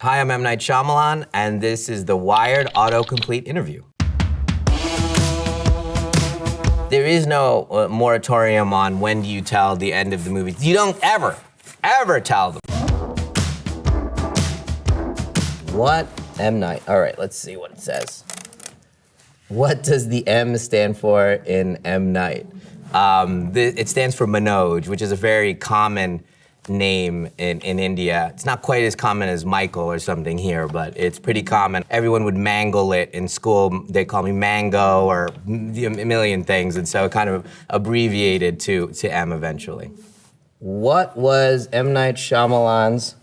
Hi, I'm M. Night Shyamalan, and this is the Wired Autocomplete interview. There is no moratorium on when do you tell the end of the movie. You don't ever tell them. What? M. Night. All right, let's see what it says. What does the M stand for in M. Night? It stands for Manoj, which is a very common name in India. It's not quite as common as Michael or something here, but it's pretty common. Everyone would mangle it in school. They call me Mango or a million things, and so it kind of abbreviated to M eventually. What was M. Night Shyamalan's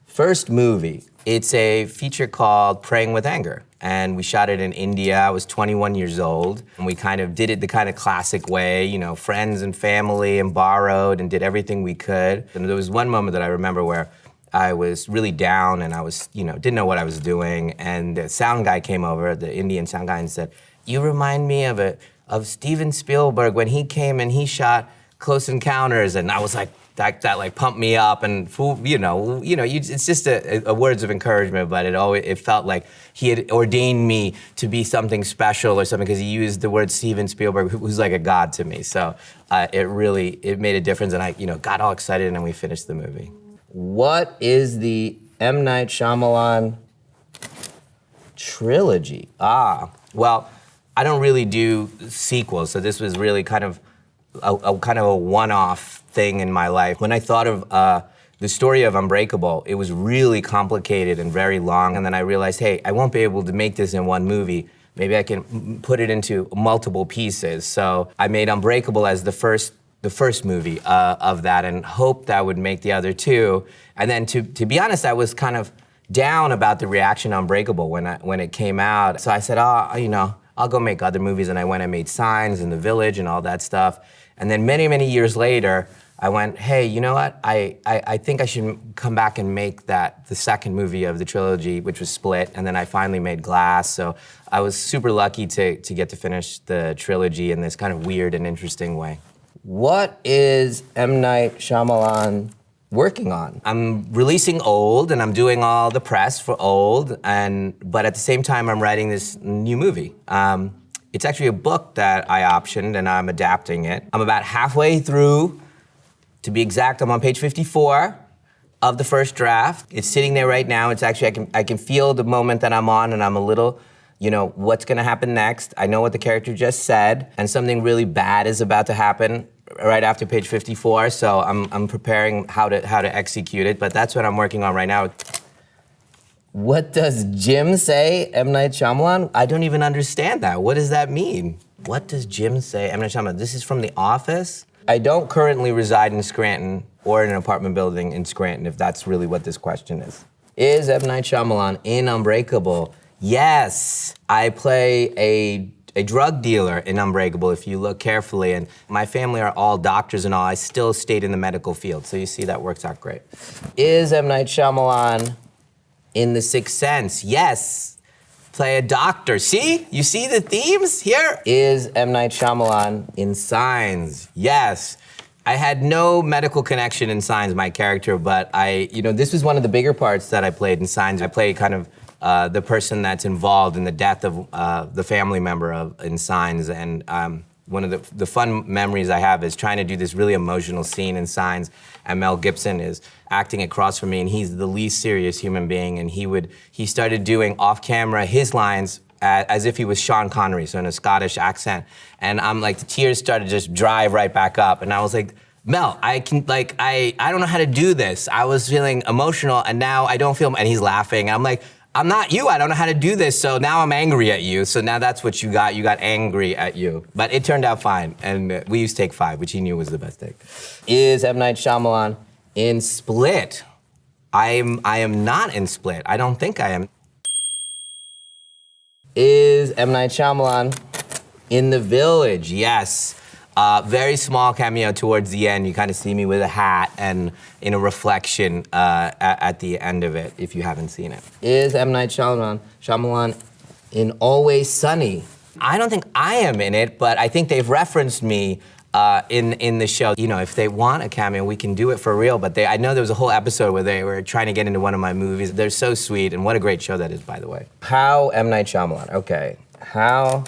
first movie? It's a feature called Praying with Anger. And we shot it in India. I was 21 years old. And we kind of did it the kind of classic way, you know, friends and family, and borrowed and did everything we could. And there was one moment that I remember where I was really down and I was, didn't know what I was doing. And the sound guy came over, the Indian sound guy, and said, "You remind me of Steven Spielberg when he came and he shot Close Encounters." And I was like, that like pumped me up, and it's just a words of encouragement, but it felt like he had ordained me to be something special or something, because he used the word Steven Spielberg, who's like a god to me. So it made a difference, and I got all excited, and then we finished the movie. What is the M. Night Shyamalan trilogy? Well, I don't really do sequels, so this was really kind of a one-off thing in my life. When I thought of the story of Unbreakable, it was really complicated and very long, and then I realized, hey, I won't be able to make this in one movie. Maybe I can put it into multiple pieces. So I made Unbreakable as the first movie of that, and hoped that would make the other two. And then to be honest, I was kind of down about the reaction to Unbreakable when it came out. So I said, I'll go make other movies, and I went and made Signs and The Village and all that stuff. And then many, many years later, I went, hey, you know what? I think I should come back and make that the second movie of the trilogy, which was Split, and then I finally made Glass. So I was super lucky to get to finish the trilogy in this kind of weird and interesting way. What is M. Night Shyamalan working on? I'm releasing Old, and I'm doing all the press for Old, but at the same time, I'm writing this new movie. It's actually a book that I optioned, and I'm adapting it. I'm about halfway through. To be exact, I'm on page 54 of the first draft. It's sitting there right now. It's actually, I can feel the moment that I'm on, and I'm a little, what's gonna happen next? I know what the character just said, and something really bad is about to happen right after page 54, so I'm preparing how to execute it, but that's what I'm working on right now. What does Jim say, M. Night Shyamalan? I don't even understand that. What does that mean? What does Jim say, M. Night Shyamalan? This is from The Office? I don't currently reside in Scranton or in an apartment building in Scranton, if that's really what this question is. Is M. Night Shyamalan in Unbreakable? Yes. I play a drug dealer in Unbreakable, if you look carefully, and my family are all doctors and all. I still stayed in the medical field, so you see that works out great. Is M. Night Shyamalan in The Sixth Sense? Yes. Play a doctor. See? You see the themes here? Is M. Night Shyamalan in Signs? Yes. I had no medical connection in Signs, my character, but this was one of the bigger parts that I played in Signs. I played kind of the person that's involved in the death of the family member in Signs, and one of the fun memories I have is trying to do this really emotional scene in Signs, and Mel Gibson is acting across from me, and he's the least serious human being, and he started doing off-camera his lines as if he was Sean Connery, so in a Scottish accent, and I'm like, the tears started to just dry right back up, and I was like, Mel, I don't know how to do this. I was feeling emotional, and now I don't feel, and he's laughing, and I'm like, I'm not you, I don't know how to do this, so now I'm angry at you, so now that's what you got angry at you. But it turned out fine, and we used take 5, which he knew was the best take. Is M. Night Shyamalan in Split? I am not in Split, I don't think I am. Is M. Night Shyamalan in The Village? Yes. Very small cameo towards the end. You kind of see me with a hat and in a reflection at the end of it, if you haven't seen it. Is M. Night Shyamalan in Always Sunny? I don't think I am in it, but I think they've referenced me in the show. You know, if they want a cameo, we can do it for real. But I know there was a whole episode where they were trying to get into one of my movies. They're so sweet, and what a great show that is, by the way. How M. Night Shyamalan? Okay, how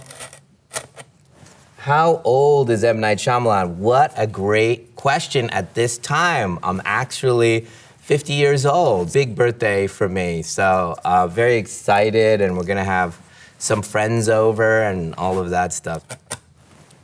old is M. Night Shyamalan? What a great question at this time. I'm actually 50 years old. Big birthday for me. So very excited, and we're gonna have some friends over and all of that stuff.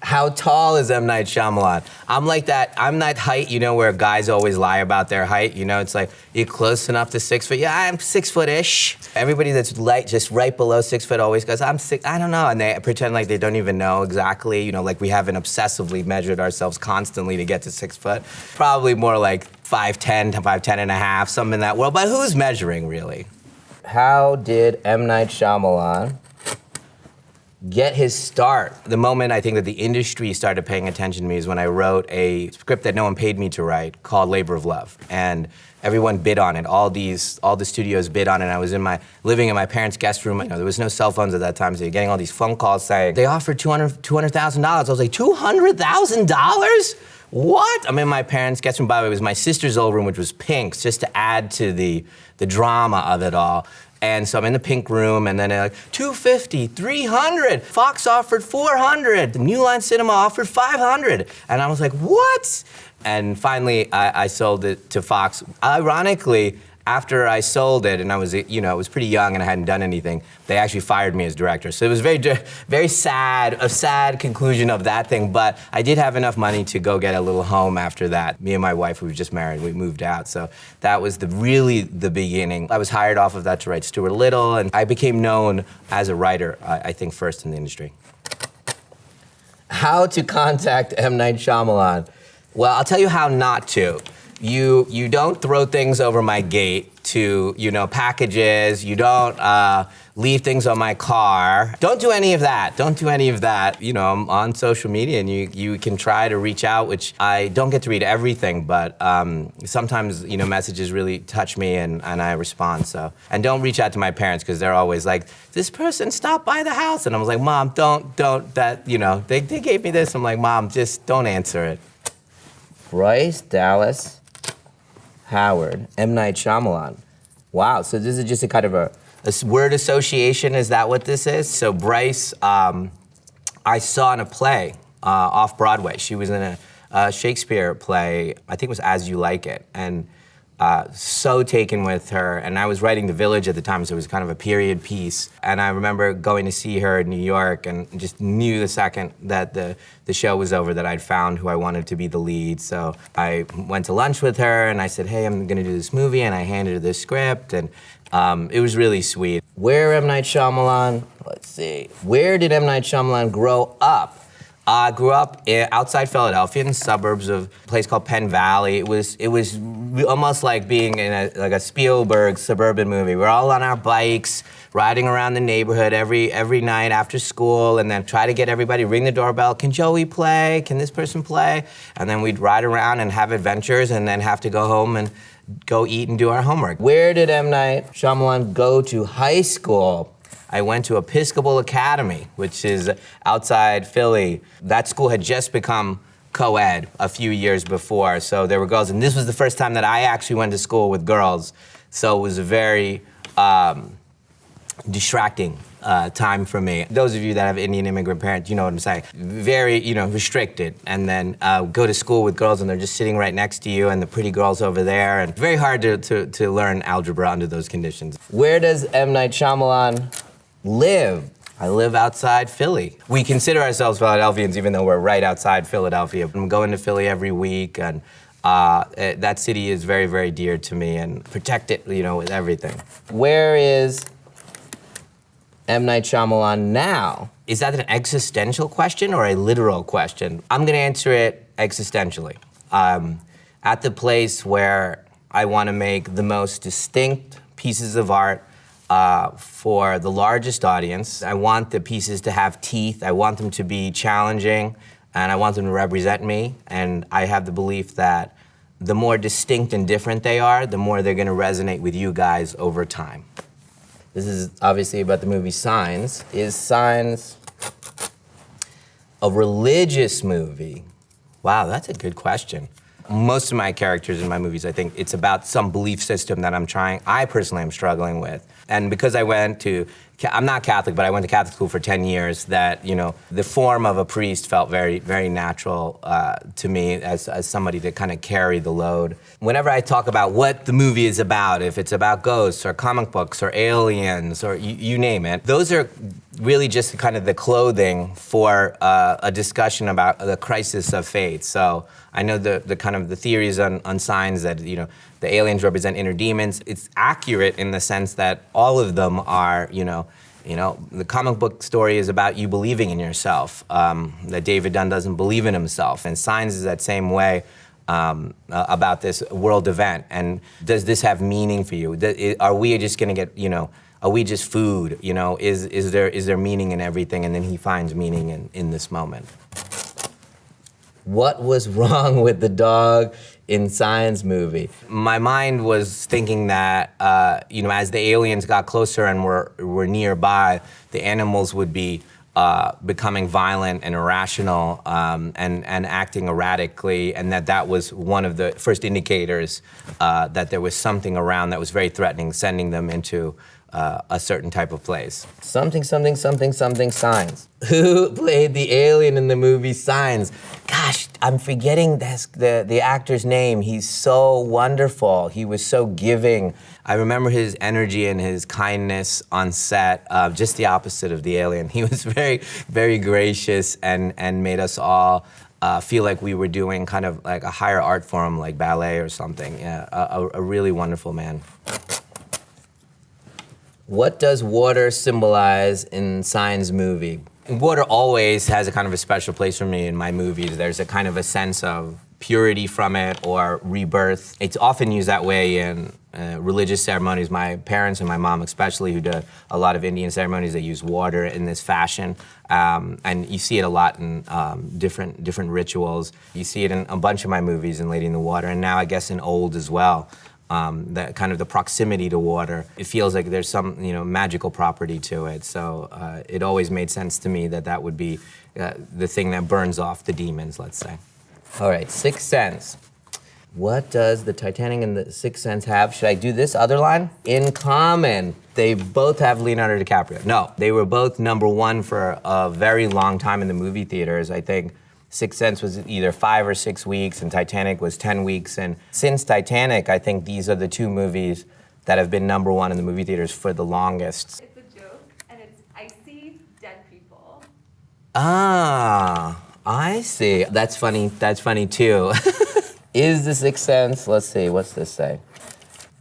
How tall is M. Night Shyamalan? I'm like that, I'm that height, you know, where guys always lie about their height. You know, it's like, you're close enough to 6 foot. Yeah, I'm 6 foot-ish. Everybody that's light, just right below 6 foot always goes, I'm 6, I don't know. And they pretend like they don't even know exactly, you know, like we haven't obsessively measured ourselves constantly to get to 6 foot. Probably more like 5'10" to 5'10 and a half, something in that world. But who's measuring, really? How did M. Night Shyamalan get his start? The moment I think that the industry started paying attention to me is when I wrote a script that no one paid me to write called Labor of Love. And everyone bid on it. All the studios bid on it. And I was living in my parents' guest room. You know, there was no cell phones at that time, so you're getting all these phone calls saying, they offered $200,000. I was like, $200,000? What? I'm in my parents' guest room. By the way, it was my sister's old room, which was pink, just to add to the drama of it all. And so I'm in the pink room, and then they're like, $250, $300, Fox offered $400, New Line Cinema offered $500. And I was like, what? And finally, I sold it to Fox. Ironically, after I sold it, and I was, you know, I was pretty young and I hadn't done anything, they actually fired me as director. So it was very sad, a sad conclusion of that thing, but I did have enough money to go get a little home after that. Me and my wife, who were just married, we moved out. So that was really the beginning. I was hired off of that to write Stuart Little, and I became known as a writer, I think, first in the industry. How to contact M. Night Shyamalan? Well, I'll tell you how not to. You don't throw things over my gate to, you know, packages. You don't leave things on my car. Don't do any of that. Don't do any of that. You know, I'm on social media, and you can try to reach out, which I don't get to read everything, but sometimes, you know, messages really touch me, and I respond. So, and don't reach out to my parents, because they're always like, this person stopped by the house, and I was like, Mom, don't, that, you know, they gave me this. I'm like, Mom, just don't answer it. Bryce Dallas Howard, M. Night Shyamalan. Wow, so this is just a kind of a word association, is that what this is? So Bryce, I saw in a play off Broadway. She was in a Shakespeare play, I think it was As You Like It, and so taken with her. And I was writing The Village at the time, so it was kind of a period piece. And I remember going to see her in New York, and just knew the second that the show was over that I'd found who I wanted to be the lead. So I went to lunch with her, and I said, hey, I'm gonna do this movie, and I handed her the script, and it was really sweet. Where M. Night Shyamalan, let's see. Where did M. Night Shyamalan grow up? I grew up outside Philadelphia, in the suburbs of a place called Penn Valley. It was almost like being in a Spielberg suburban movie. We're all on our bikes, riding around the neighborhood every night after school, and then try to get everybody, ring the doorbell, can Joey play? Can this person play? And then we'd ride around and have adventures, and then have to go home and go eat and do our homework. Where did M. Night Shyamalan go to high school? I went to Episcopal Academy, which is outside Philly. That school had just become co-ed a few years before, so there were girls, and this was the first time that I actually went to school with girls, so it was a very distracting time for me. Those of you that have Indian immigrant parents, you know what I'm saying. Very, you know, restricted, and then go to school with girls, and they're just sitting right next to you, and the pretty girls over there, and very hard to learn algebra under those conditions. Where does M. Night Shyamalan live? I live outside Philly. We consider ourselves Philadelphians, even though we're right outside Philadelphia. I'm going to Philly every week, and that city is very, very dear to me, and protect it, you know, with everything. Where is M. Night Shyamalan now? Is that an existential question or a literal question? I'm gonna answer it existentially. At the place where I wanna make the most distinct pieces of art for the largest audience. I want the pieces to have teeth. I want them to be challenging, and I want them to represent me. And I have the belief that the more distinct and different they are, the more they're gonna resonate with you guys over time. This is obviously about the movie Signs. Is Signs a religious movie Wow, that's a good question. Most of my characters in my movies, I think it's about some belief system that I personally am struggling with. And because I'm not Catholic, but I went to Catholic school for 10 years, that, the form of a priest felt very, very natural to me as somebody to kind of carry the load. Whenever I talk about what the movie is about, if it's about ghosts or comic books or aliens or you name it, those are really just kind of the clothing for a discussion about the crisis of faith. So I know the kind of the theories on signs that, the aliens represent inner demons. It's accurate in the sense that all of them are, the comic book story is about you believing in yourself, that David Dunn doesn't believe in himself. And Signs is that same way about this world event. And does this have meaning for you? Are we just gonna get, are we just food? Is there meaning in everything? And then he finds meaning in this moment. What was wrong with the dog in Signs movie? My mind was thinking that, as the aliens got closer and were nearby, the animals would be becoming violent and irrational and acting erratically, and that was one of the first indicators that there was something around that was very threatening, sending them into a certain type of place. Something, Signs. Who played the alien in the movie Signs? Gosh, I'm forgetting the actor's name. He's so wonderful. He was so giving. I remember his energy and his kindness on set, just the opposite of the alien. He was very, very gracious and made us all feel like we were doing kind of like a higher art form, like ballet or something. Yeah, a really wonderful man. What does water symbolize in Signs movie? Water always has a kind of a special place for me in my movies. There's a kind of a sense of purity from it or rebirth. It's often used that way in religious ceremonies. My parents and my mom especially, who did a lot of Indian ceremonies, they use water in this fashion. And you see it a lot in different rituals. You see it in a bunch of my movies in Lady in the Water, and now I guess in Old as well. That kind of the proximity to water, it feels like there's some magical property to it. So it always made sense to me that would be the thing that burns off the demons, let's say. All right, Sixth Sense. What does the Titanic and the Sixth Sense have? Should I do this other line? In common. They both have Leonardo DiCaprio. No, they were both #1 for a very long time in the movie theaters. I think Sixth Sense was either 5 or 6 weeks, and Titanic was 10 weeks. And since Titanic, I think these are the two movies that have been #1 in the movie theaters for the longest. It's a joke, and it's I see dead people. Ah, I see. That's funny too. Is The Sixth Sense, let's see, what's this say?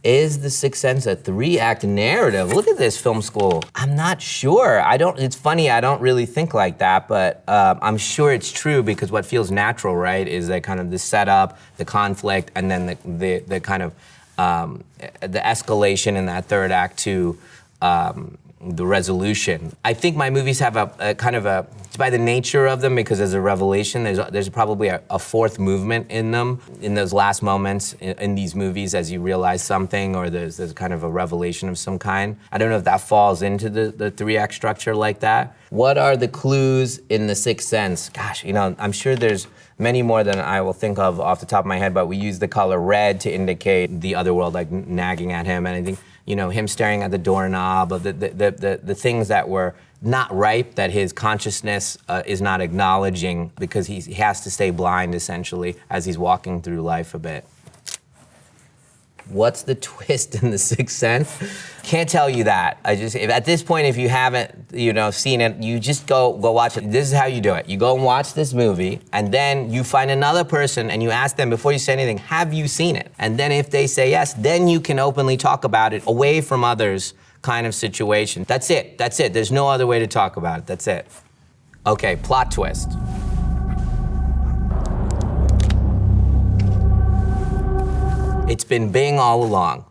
Is The Sixth Sense a 3-act narrative? Look at this, film school. I'm not sure. It's funny, I don't really think like that, but I'm sure it's true because what feels natural, right, is that kind of the setup, the conflict, and then the kind of, the escalation in that third act to the resolution. I think my movies have a kind of a, by the nature of them, because there's a revelation, there's probably a fourth movement in them, in those last moments in these movies as you realize something, or there's kind of a revelation of some kind. I don't know if that falls into the 3-act structure like that. What are the clues in The Sixth Sense? Gosh, I'm sure there's many more than I will think of off the top of my head, but we use the color red to indicate the other world, like nagging at him, and I think, him staring at the doorknob, of the things that were not ripe, that his consciousness is not acknowledging because he has to stay blind, essentially, as he's walking through life a bit. What's the twist in The Sixth Sense? Can't tell you that. At this point, if you haven't, seen it, you just go watch it. This is how you do it. You go and watch this movie, and then you find another person and you ask them before you say anything, have you seen it? And then if they say yes, then you can openly talk about it away from others kind of situation. That's it. There's no other way to talk about it. That's it. Okay, plot twist. It's been Bing all along.